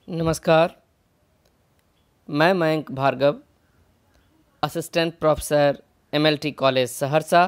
नमस्कार। मैं Mayank Bhargava, assistant professor MLT college Saharsa,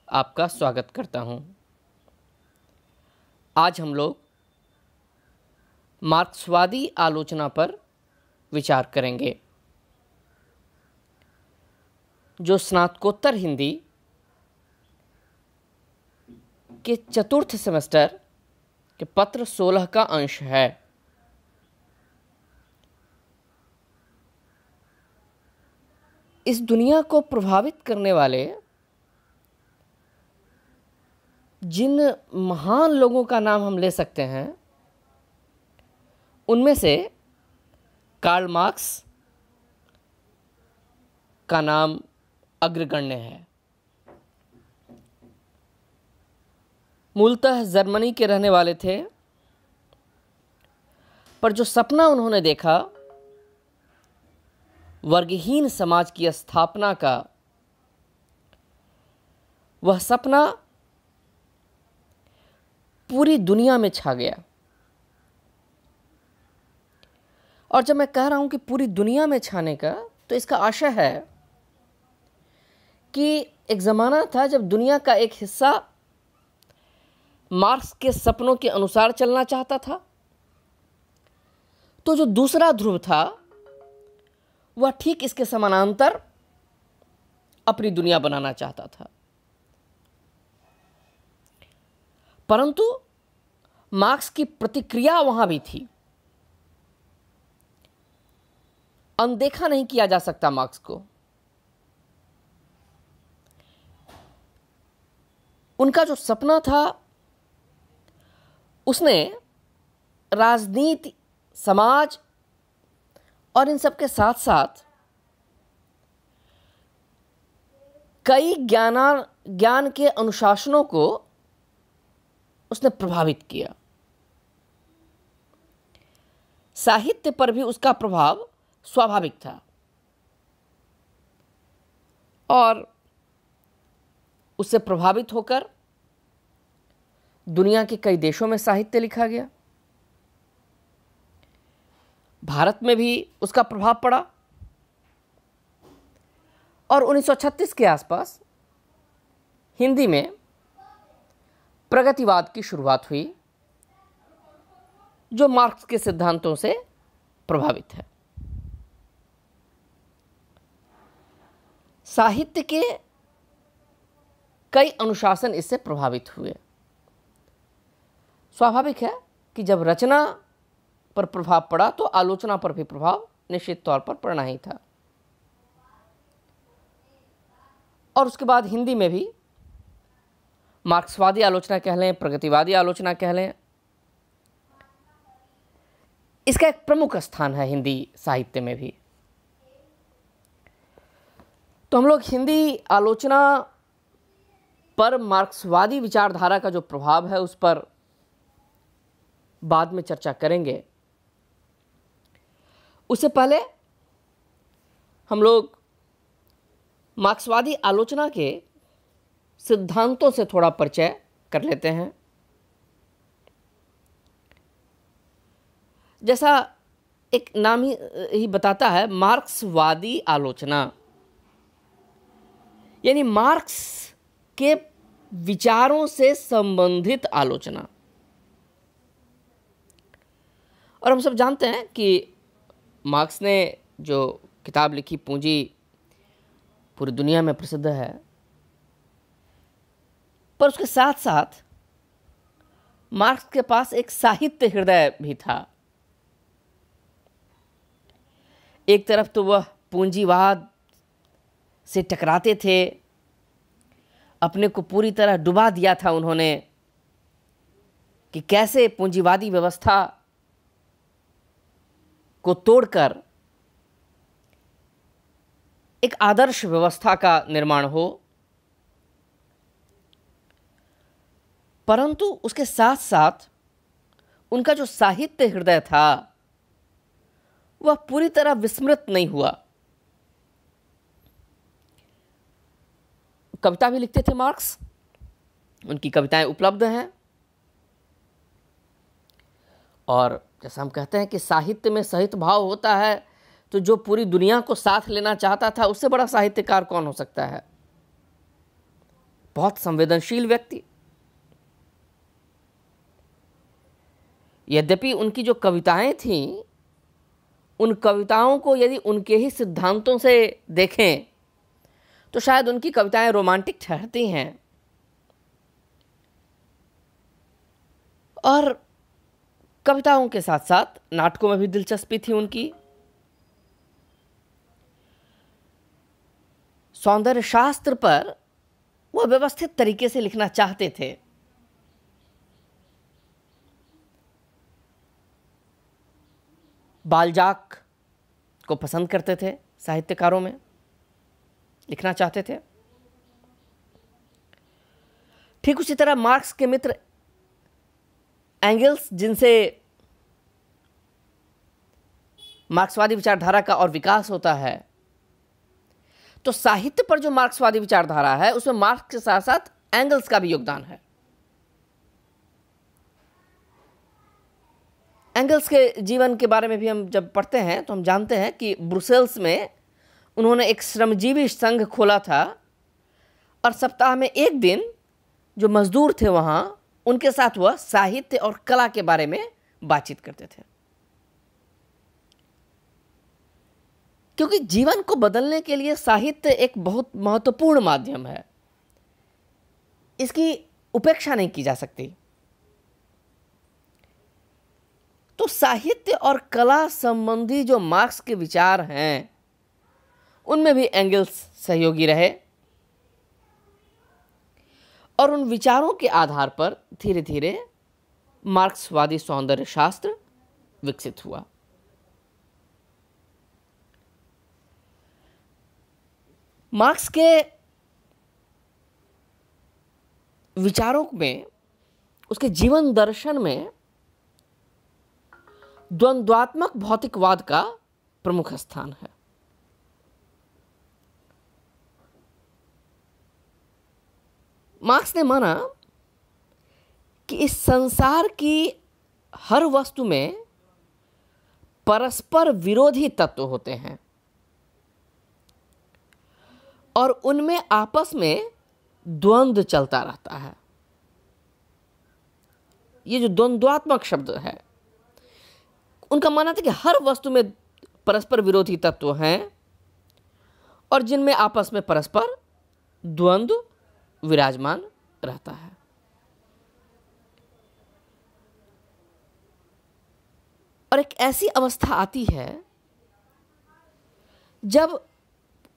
आपका स्वागत करता हूं। आज हम लोग मार्क्सवादी आलोचना पर विचार करेंगे, जो स्नातकोत्तर हिंदी के चतुर्थ सेमेस्टर के पत्र 16 का अंश है। इस दुनिया को प्रभावित करने वाले जिन महान लोगों का नाम हम ले सकते हैं, उनमें से कार्ल मार्क्स का नाम अग्रगण्य है। मूलतः जर्मनी के रहने वाले थे, पर जो सपना उन्होंने देखा वर्गहीन समाज की स्थापना का, वह सपना पूरी दुनिया में छा गया। और जब मैं कह रहा हूं कि पूरी दुनिया में छाने का, तो इसका आशय है कि एक ज़माना था जब दुनिया का एक हिस्सा मार्क्स के सपनों के अनुसार चलना चाहता था, तो जो दूसरा ध्रुव था वह ठीक इसके समानांतर अपनी दुनिया बनाना चाहता था। परंतु मार्क्स की प्रतिक्रिया वहां भी थी। अनदेखा नहीं किया जा सकता मार्क्स को। उनका जो सपना था, उसने राजनीति, समाज और इन सब के साथ साथ कई ज्ञान के अनुशासनों को उसने प्रभावित किया। साहित्य पर भी उसका प्रभाव स्वाभाविक था और उससे प्रभावित होकर दुनिया के कई देशों में साहित्य लिखा गया। भारत में भी उसका प्रभाव पड़ा और 1936 के आसपास हिंदी में प्रगतिवाद की शुरुआत हुई, जो मार्क्स के सिद्धांतों से प्रभावित है। साहित्य के कई अनुशासन इससे प्रभावित हुए। स्वाभाविक है कि जब रचना पर प्रभाव पड़ा तो आलोचना पर भी प्रभाव निश्चित तौर पर पड़ना ही था। और उसके बाद हिंदी में भी मार्क्सवादी आलोचना कह लें, प्रगतिवादी आलोचना कह लें, इसका एक प्रमुख स्थान है हिंदी साहित्य में भी। तो हम लोग हिंदी आलोचना पर मार्क्सवादी विचारधारा का जो प्रभाव है उस पर बाद में चर्चा करेंगे। उससे पहले हम लोग मार्क्सवादी आलोचना के सिद्धांतों से थोड़ा परिचय कर लेते हैं। जैसा एक नाम ही बताता है, मार्क्सवादी आलोचना, यानी मार्क्स के विचारों से संबंधित आलोचना। और हम सब जानते हैं कि मार्क्स ने जो किताब लिखी पूंजी, पूरी दुनिया में प्रसिद्ध है, पर उसके साथ साथ मार्क्स के पास एक साहित्य हृदय भी था। एक तरफ तो वह पूंजीवाद से टकराते थे, अपने को पूरी तरह डुबा दिया था उन्होंने कि कैसे पूंजीवादी व्यवस्था को तोड़कर एक आदर्श व्यवस्था का निर्माण हो। परंतु उसके साथ साथ उनका जो साहित्य हृदय था वह पूरी तरह विस्मृत नहीं हुआ। कविता भी लिखते थे मार्क्स, उनकी कविताएं उपलब्ध हैं। और जैसा हम कहते हैं कि साहित्य में सहित भाव होता है, तो जो पूरी दुनिया को साथ लेना चाहता था उससे बड़ा साहित्यकार कौन हो सकता है। बहुत संवेदनशील व्यक्ति। यद्यपि उनकी जो कविताएं थीं, उन कविताओं को यदि उनके ही सिद्धांतों से देखें तो शायद उनकी कविताएं रोमांटिक ठहरती हैं। और कविताओं के साथ साथ नाटकों में भी दिलचस्पी थी उनकी। सौंदर्य शास्त्र पर वह व्यवस्थित तरीके से लिखना चाहते थे। बाल्जाक को पसंद करते थे, साहित्यकारों में लिखना चाहते थे। ठीक उसी तरह मार्क्स के मित्र एंगल्स, जिनसे मार्क्सवादी विचारधारा का और विकास होता है, तो साहित्य पर जो मार्क्सवादी विचारधारा है उसमें मार्क्स के साथ साथ एंगल्स का भी योगदान है। एंगल्स के जीवन के बारे में भी हम जब पढ़ते हैं तो हम जानते हैं कि ब्रुसेल्स में उन्होंने एक श्रमजीवी संघ खोला था और सप्ताह में एक दिन जो मजदूर थे वहाँ, उनके साथ वह साहित्य और कला के बारे में बातचीत करते थे। क्योंकि जीवन को बदलने के लिए साहित्य एक बहुत महत्वपूर्ण माध्यम है, इसकी उपेक्षा नहीं की जा सकती। तो साहित्य और कला संबंधी जो मार्क्स के विचार हैं उनमें भी एंगल्स सहयोगी रहे और उन विचारों के आधार पर धीरे धीरे मार्क्सवादी सौंदर्य शास्त्र विकसित हुआ। मार्क्स के विचारों में, उसके जीवन दर्शन में द्वंद्वात्मक भौतिकवाद का प्रमुख स्थान है। मार्क्स ने माना कि इस संसार की हर वस्तु में परस्पर विरोधी तत्व होते हैं और उनमें आपस में द्वंद्व चलता रहता है। ये जो द्वंद्वात्मक शब्द है, उनका मानना था कि हर वस्तु में परस्पर विरोधी तत्व हैं और जिनमें आपस में परस्पर द्वंद्व विराजमान रहता है। और एक ऐसी अवस्था आती है जब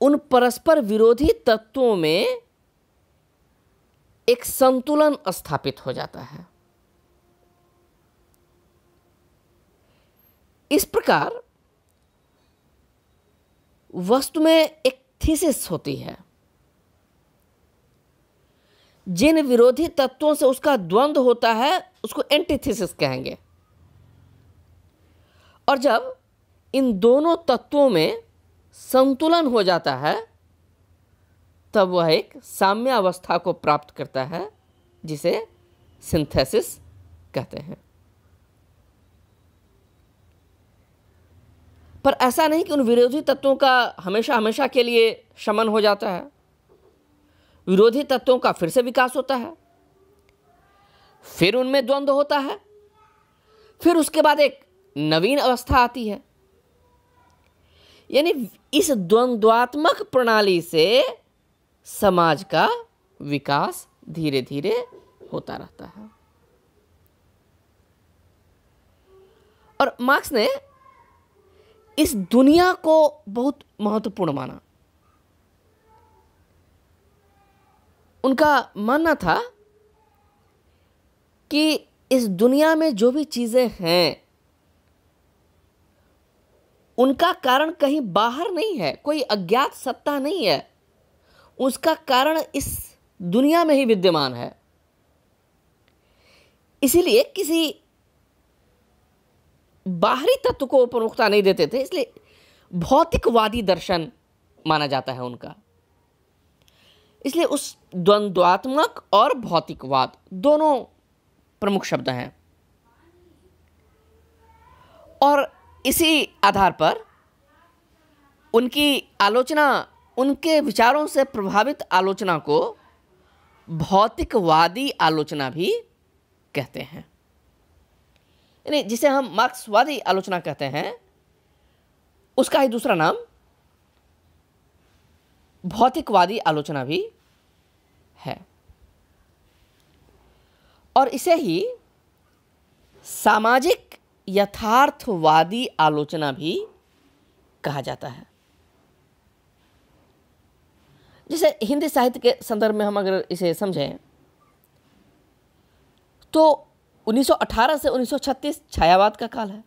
उन परस्पर विरोधी तत्वों में एक संतुलन स्थापित हो जाता है। इस प्रकार वस्तु में एक थीसिस होती है। जिन विरोधी तत्वों से उसका द्वंद्व होता है उसको एंटीथेसिस कहेंगे। और जब इन दोनों तत्वों में संतुलन हो जाता है तब वह एक साम्यावस्था को प्राप्त करता है, जिसे सिंथेसिस कहते हैं। पर ऐसा नहीं कि उन विरोधी तत्वों का हमेशा हमेशा के लिए शमन हो जाता है। विरोधी तत्वों का फिर से विकास होता है, फिर उनमें द्वंद्व होता है, फिर उसके बाद एक नवीन अवस्था आती है। यानी इस द्वंद्वात्मक प्रणाली से समाज का विकास धीरे धीरे होता रहता है। और मार्क्स ने इस दुनिया को बहुत महत्वपूर्ण माना। उनका मानना था कि इस दुनिया में जो भी चीजें हैं उनका कारण कहीं बाहर नहीं है, कोई अज्ञात सत्ता नहीं है, उसका कारण इस दुनिया में ही विद्यमान है। इसीलिए किसी बाहरी तत्व को प्रमुखता नहीं देते थे, इसलिए भौतिकवादी दर्शन माना जाता है उनका। इसलिए उस द्वंद्वात्मक और भौतिकवाद दोनों प्रमुख शब्द हैं। इसी आधार पर उनकी आलोचना, उनके विचारों से प्रभावित आलोचना को भौतिकवादी आलोचना भी कहते हैं। यानी जिसे हम मार्क्सवादी आलोचना कहते हैं, उसका ही दूसरा नाम भौतिकवादी आलोचना भी है। और इसे ही सामाजिक यथार्थवादी आलोचना भी कहा जाता है। जैसे हिंदी साहित्य के संदर्भ में हम अगर इसे समझें तो 1918 से 1936 छायावाद का काल है।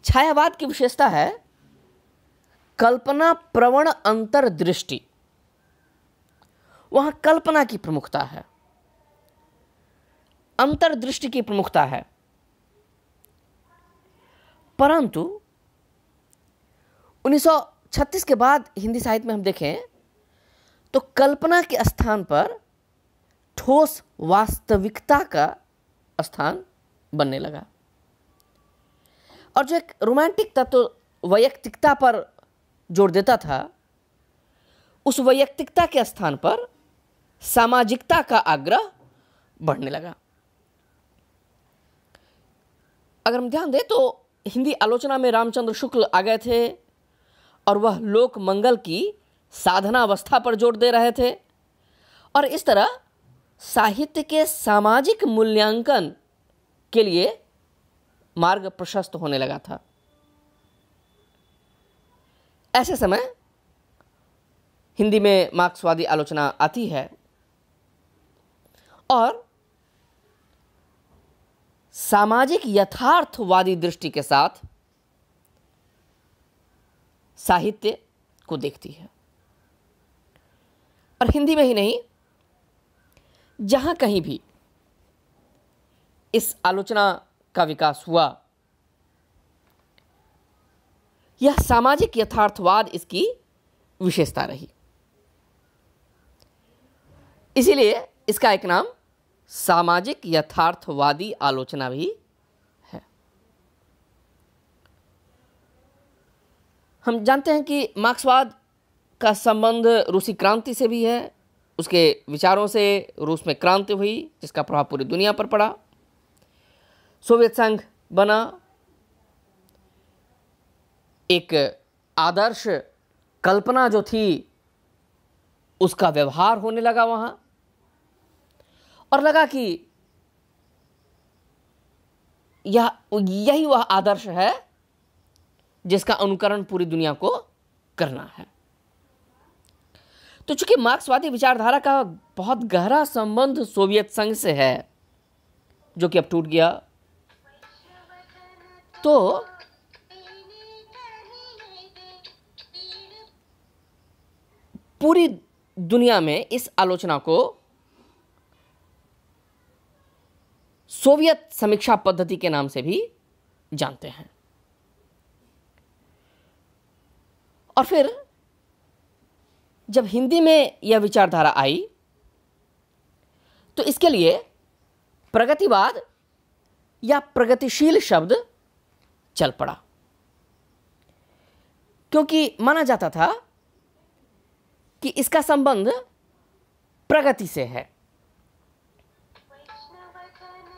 छायावाद की विशेषता है कल्पना प्रवण अंतर्दृष्टि। वहां कल्पना की प्रमुखता है, अंतर्दृष्टि की प्रमुखता है। परंतु 1936 के बाद हिंदी साहित्य में हम देखें तो कल्पना के स्थान पर ठोस वास्तविकता का स्थान बनने लगा, और जो एक रोमांटिक तत्व वैयक्तिकता पर जोर देता था, उस वैयक्तिकता के स्थान पर सामाजिकता का आग्रह बढ़ने लगा। अगर हम ध्यान दें तो हिंदी आलोचना में रामचंद्र शुक्ल आ गए थे और वह लोक मंगल की साधना अवस्था पर जोर दे रहे थे, और इस तरह साहित्य के सामाजिक मूल्यांकन के लिए मार्ग प्रशस्त होने लगा था। ऐसे समय हिंदी में मार्क्सवादी आलोचना आती है और सामाजिक यथार्थवादी दृष्टि के साथ साहित्य को देखती है। और हिंदी में ही नहीं, जहां कहीं भी इस आलोचना का विकास हुआ, यह सामाजिक यथार्थवाद इसकी विशेषता रही। इसीलिए इसका एक नाम सामाजिक यथार्थवादी आलोचना भी है। हम जानते हैं कि मार्क्सवाद का संबंध रूसी क्रांति से भी है। उसके विचारों से रूस में क्रांति हुई जिसका प्रभाव पूरी दुनिया पर पड़ा, सोवियत संघ बना, एक आदर्श कल्पना जो थी उसका व्यवहार होने लगा वहां, और लगा कि यही वह आदर्श है जिसका अनुकरण पूरी दुनिया को करना है। तो चूंकि मार्क्सवादी विचारधारा का बहुत गहरा संबंध सोवियत संघ से है, जो कि अब टूट गया, तो पूरी दुनिया में इस आलोचना को सोवियत समीक्षा पद्धति के नाम से भी जानते हैं। और फिर जब हिंदी में यह विचारधारा आई तो इसके लिए प्रगतिवाद या प्रगतिशील शब्द चल पड़ा, क्योंकि माना जाता था कि इसका संबंध प्रगति से है।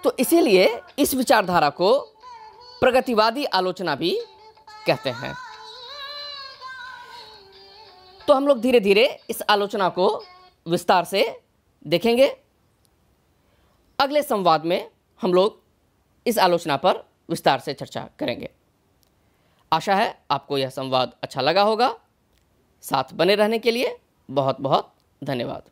तो इसीलिए इस विचारधारा को प्रगतिवादी आलोचना भी कहते हैं। तो हम लोग धीरे धीरे इस आलोचना को विस्तार से देखेंगे। अगले संवाद में हम लोग इस आलोचना पर विस्तार से चर्चा करेंगे। आशा है आपको यह संवाद अच्छा लगा होगा। साथ बने रहने के लिए बहुत बहुत धन्यवाद।